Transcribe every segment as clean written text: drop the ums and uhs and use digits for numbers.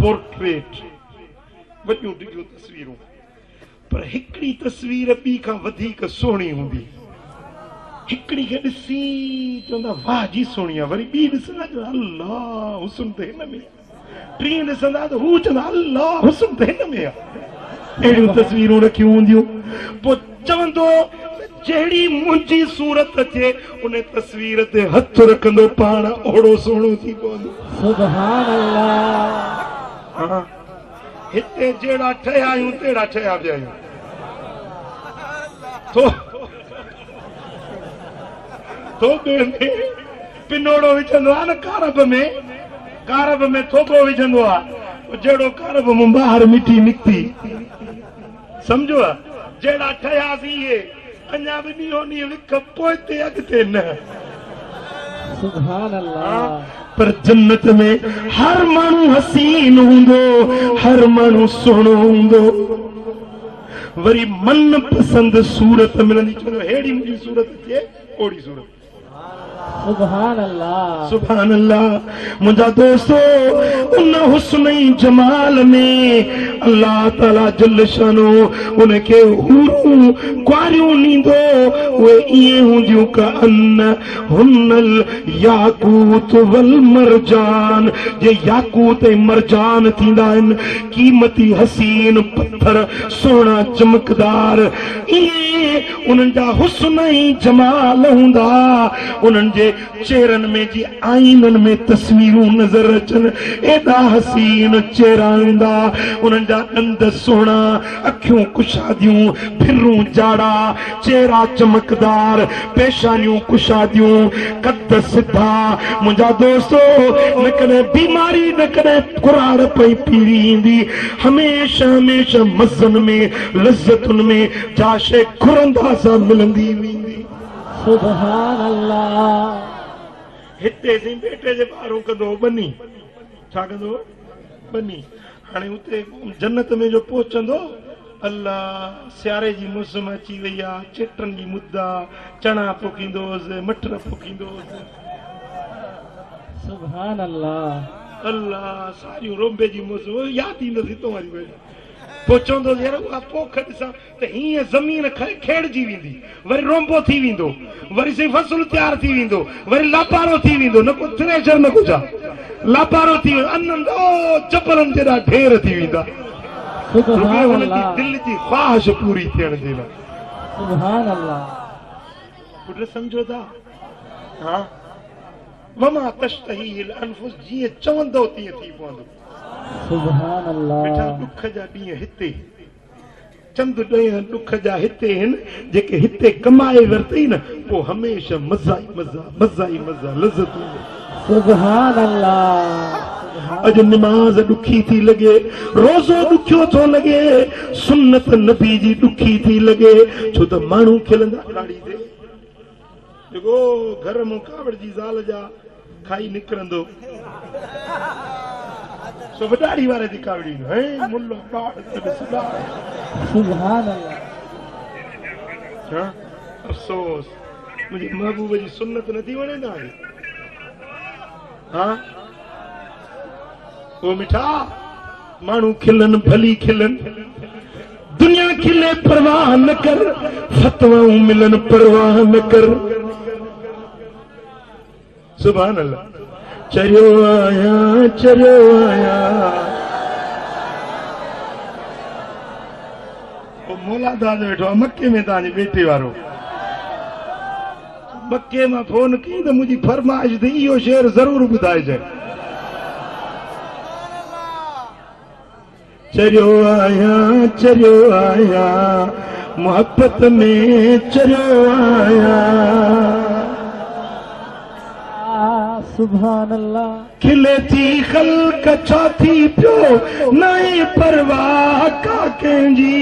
Portrait वॾियूं डिघियूं तस्वीरूं पर हिकिड़ी तस्वीर ॿी खां वधीक सुहिणी हूंदी हिकिड़ी खे ॾिसी चवंदा वाह जी सुहिणी आहे वरी ॿी ॾिसंदा अल्लाह हुस्न त हिन में टी ॾिसंदा त हू चवंदा अल्लाह हुस्न त हिन में आहे अहिड़ियूं तस्वीरूं रखियूं हूंदियूं पोइ चवंदो जहिड़ी मुंहिंजी सूरत अचे उन तस्वीर ते हथ रखंदो पाण ओड़ो सुहिणो थी पवंदो सुभान अल्लाह हिते जहिड़ा ठहिया आहियूं तहिड़ा ठहिया पिया आहियूं तो पिनोड़ो विझंदो आहे न कारब में थोपो विझंदो आहे जहिड़ो कारब मां ॿाहिरि मिठी निकिती समझो जहिड़ा ठहियासीं इहे अञा बि ॾींहों ॾींहुं विख पोइते अॻिते न सुभान अल्लाह पर जन्नत में हर माण्हू हसीन हूंदो हर माण्हू सुहिणो हूंदो वरी मन पसंद सूरत मिलंदी चवंदो अहिड़ी मुंहिंजी सूरत अचे ओड़ी सूरत सुभान अल्लाह सुभान अल्लाह मुंहिंजा दोस्तो उन हुस्न जमाल में अल्लाह ताला जल शानो उनखे हूरूं कुआरियूं ॾींदो उहे ईअं हूंदियूं का अन्न हुनल याकूत वल मरजान जे याकूत ऐं मरजान थींदा आहिनि क़ीमती हसीन पत्थर सुहिणा चमकदार ईअं उन्हनि जा हुस्न ऐं जमाल हूंदा उन्हनि जे चेहरनि में जी आईननि में तस्वीरूं नज़र अचनि एॾा हसीन चेहरा हूंदा उन्हनि जा ॾंद सुहिणा अखियूं कुशादियूं फिरूं जाड़ा चेहरा चमकदार पेशानियूं कुशादियूं कद सिधा मुंहिंजा दोस्तो न कॾहिं बीमारी न कॾहिं कुराड़ पई पीड़ी ईंदी हमेशह हमेशह मज़नि में लज़तुनि में जा शइ घुरंदा सां मिलंदी वेंदी सुभान अल्लाह हिते जी बेटे जे ॿारहों कंदो बनी छा कंदो बनी हाणे उते जन्नत में जो पहुचंदो अल्लाह सियारे जी मौसम अची वई आहे चिटनि जी मुद्दा चणा पोखींदोसि मटर पोखींदोसि सुभान अल्लाह अल्लाह सारियूं रोंबे जी मौसम यादि ईंदसि हितो वारी वरी पोइ चवंदोसि यार उहा पोख ॾिसां त हीअं ज़मीन खेड़जी वेंदी वरी रोंबो थी वेंदो वरी सही फसल तयारु थी वेंदो वरी लापारो थी वेंदो न को थ्रेशर न कुझु लापारो थी वेंदो आनंद जबलनि जेॾा ढेर थी वेंदा हुनजी दिलि जी ख़्वाहिश पूरी थियण जे लाइ सुभान अल्लाह पुट सम्झो था हा वमा तश्तहील अनफुस जीअं चवंदो तीअं थी पवंदो सुभान अल्लाह बेटा दुख जा ॾींहं हिते चंद ॾींहं दुख जा हिते आहिनि जेके हिते कमाए वरितई न पोइ हमेशह मज़ा ई मज़ा लज़त सुभान अल्लाह अॼु निमाज़ ॾुखी थी लॻे रोज़ो ॾुखियो थो लॻे सुन्नत नबी जी ॾुखी थी लॻे छो त माण्हू खिलंदा ॾाढी ते जेको घर मां कावड़ जी ज़ाल जा खाई निकिरंदो सो वॾाड़ी वारे जी कावड़ी है मुल्लो सुभान अल्लाह हां अफ़सोस मुंहिंजे महबूब जी सुन्नत नथी वणे ना हां ओ मिठा माण्हू खिलन भली खिलन दुनिया खिले परवाह न कर फतवाऊं मिलन परवाह न कर सुभान अल्लाह चरियो आया ओ मौला दाद वेठो मक्के में तव्हांजे बेटे वारो मक्के मां फोन कई त मुंहिंजी फरमाइश थी इहो शेर ज़रूर ॿुधाइजे चरियो आया मोहब्बत में चरियो आया सुभान अल्लाह खिले थी खल्क छाती पियो नई परवाह का कंहिंजी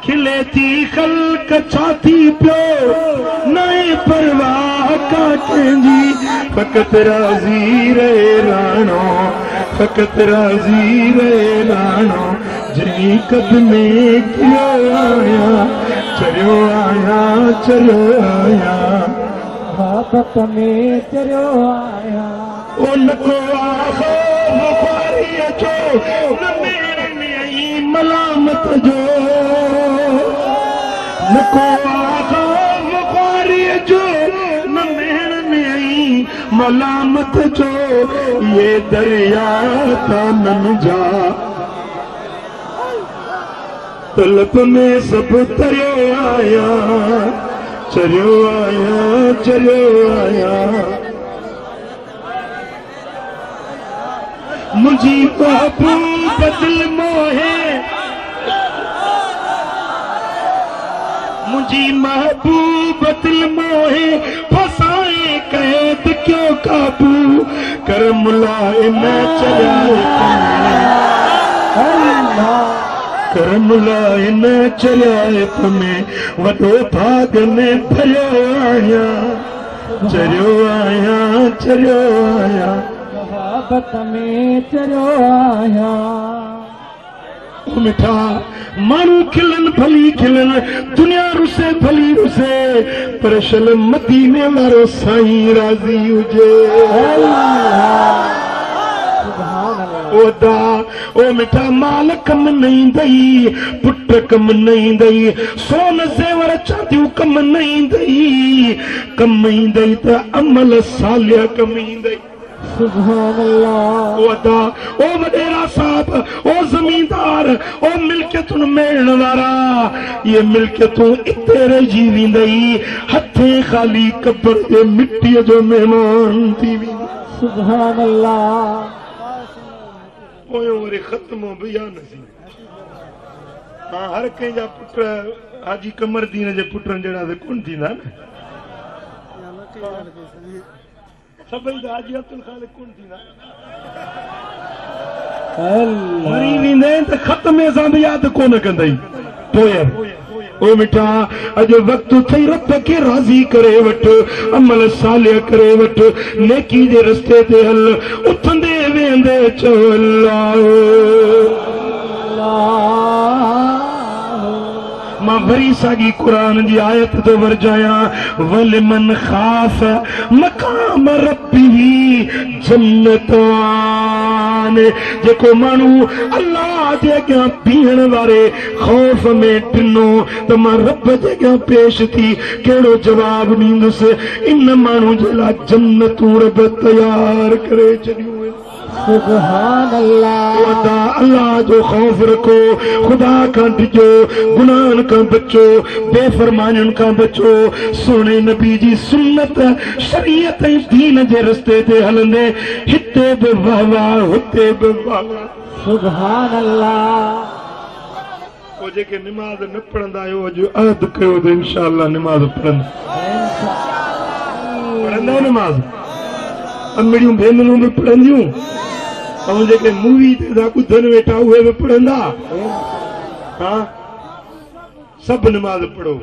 खिले थी खल्क छाती पियो नई परवाह का कंहिंजी फ़क़त राज़ी रहे राणो फ़क़त राज़ी रहे राणो जिनी कद में कियो आया चरियो आया मोहब्बत में चरियो आया ओ नको आखो न को आगाज़ ख़्वारी जो न मेहण में आई मलामत जो ये दरिया था नन जा तलब में सब तरियो आया चरियो आया चरियो आया मुझी महबूब दिल मोहे मुझी महबूब दिल मोहे फसाए कैद क्यों काबू कर मुलाए मैं चलाए कर मुलाए मैं चलाए तुम्हें वॾो भाग में भरियो आया चरियो आया चरियो आया मोहब्बत में चरियो आया मिठा मानू खिलन भली खिलन दुनिया रुसे भली रुसे पर शल मदीने वारो साईं राज़ी हुजे ओदा ओ मिठा माल कम नहीं दई पुट कम नहीं दई सोन ज़ेवर चांदियूं कम नहीं दई कम ही दई त अमल सालिया कम ही दई सुभान अल्लाह ओदा ओ वडेरा साहब ओ जमींदार ओ मिल्कियतुन मेलण वारा ये मिल्कियतूं इते रहिजी वेंदई हथे खाली कब्र जे मिट्टीअ जो मेहमान थी वेंदी सुभान अल्लाह पोयों वरी ख़त्म बयान सी हाँ हर कंहिं जा पुट हाजी कमरदीन जे पुटनि जहिड़ा त कोन थींदा न सभई त हाजी अब्दुल खालिक कोन थींदा मरी वेंदे त ख़त्मे सां बि यादि कोन कंदई पोइ ओ मिठा अॼु वक़्तु थई रब खे राज़ी करे वठ अमल सालिया करे वठ नेकी जे रस्ते ते हल उथंदे वेंदे चओ अल्लाह मां वरी साॻी क़ुरान जी आयत तो वरजाया वलिमन ख़ाफ मक़ाम रब्बिही जन्नतान जेको माण्हू अल्लाह जे अॻियां बीहण वारे ख़ौफ़ में टिनो त मां रब जे अॻियां पेश थी कहिड़ो जवाब ॾींदुसि इन माण्हू जे लाइ जन्नतूं रब तयार करे छॾियूं सुभान अल्लाह अल्लाह जो खौफ रखो खुदा का डिजो गुनाहन का बचो बेफरमानियन का बचो सोने नबी जी सुन्नत शरीयत दीन जे रस्ते ते हलंदे हिते बि वाह वाह हुते बि वाह वाह सुभान अल्लाह ओ जेके नमाज न पढ़ंदा आहियो अॼु अहद कयो त इंशाअल्लाह नमाज पढ़ंदा नमाज अमड़ियूं भेनरूं बि पढ़ंदियूं ऐं जेके मूवी ते ॿुधनि वेठा उहे बि पढ़ंदा हाँ सभु नमाज़ पढ़ो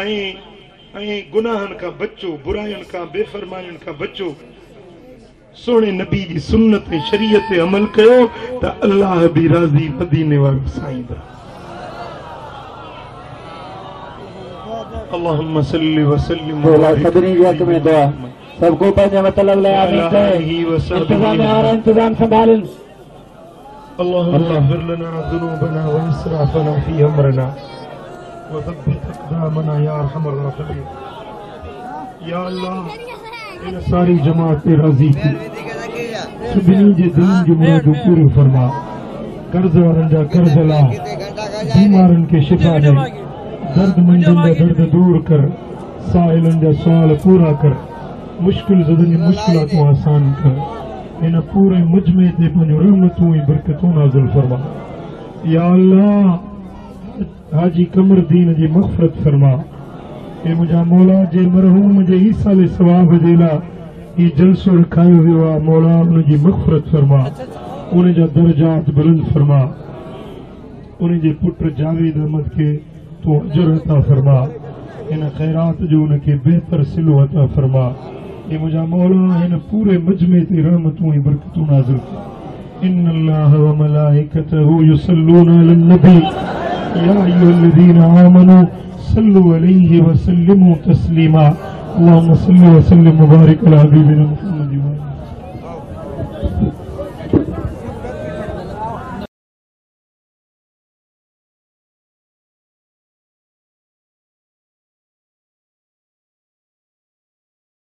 ऐं गुनाहनि खां बचो बुराइनि खां बेफरमाइनि खां बचो सोने नबी जी सुन्नत ऐं शरीयत ते अमल कयो त अल्लाह बि राज़ी मदीने वारो साईं बि अल्लाहुम्मा सल्ली व सल्लिम सभिनी जे हक़ में दुआ सबको पंहिंजे मतलब लाइ आमीन इंतजाम और इंतजाम संभालन अल्लाहुम्मा इग़फिर लना ज़ुनूबना व इसराफना फी अमरना व थब्बित अक़दामना या अरहमर राहिमीन या अल्लाह इन सारी जमात ते राज़ी थी सभिनी जे दिलनि जूं मुरादूं पूरी फरमा कर्ज़ वारनि जा कर्ज़ ला बीमारनि खे शिफ़ा ॾे दर्दमंदनि जा दर्द दूर कर साहिलनि जा सुवाल पूरा कर मुश्किल ज़दनि मुश्किलातूं आसान कर इन पूरे मुजमे ते पंहिंजूं रहमतूं ऐं बरकतूं नाज़िल फरमा या अल्लाह हाजी कमरदीन जी मग़फ़िरत फरमा ए मुंहिंजा मौला जे मरहूम जे ईसाले सवाब जे लाइ हीउ जलसो रखायो वियो आहे मौला उन जी मग़फ़िरत फरमा उन जा दर्जात बुलंद फरमा उन जे पुट जावेद अहमद खे तूं अजर अता फरमा इन ख़ैरात जो उनखे बहितर सिलो अता फरमा ये मुझा मौला इन पूरे मजमे ते रहमतूं ऐं बरकतूं नाज़िल कर इन्नल्लाह व मलाइकतहू युसल्लूना अलन नबी या अय्युहल्लज़ीना आमनू सल्लु अलैहि व सल्लिमू तस्लीमा अल्लाहुम्मा सल्लि व सल्लिम मुबारिक अला हबीबिना मुहम्मद।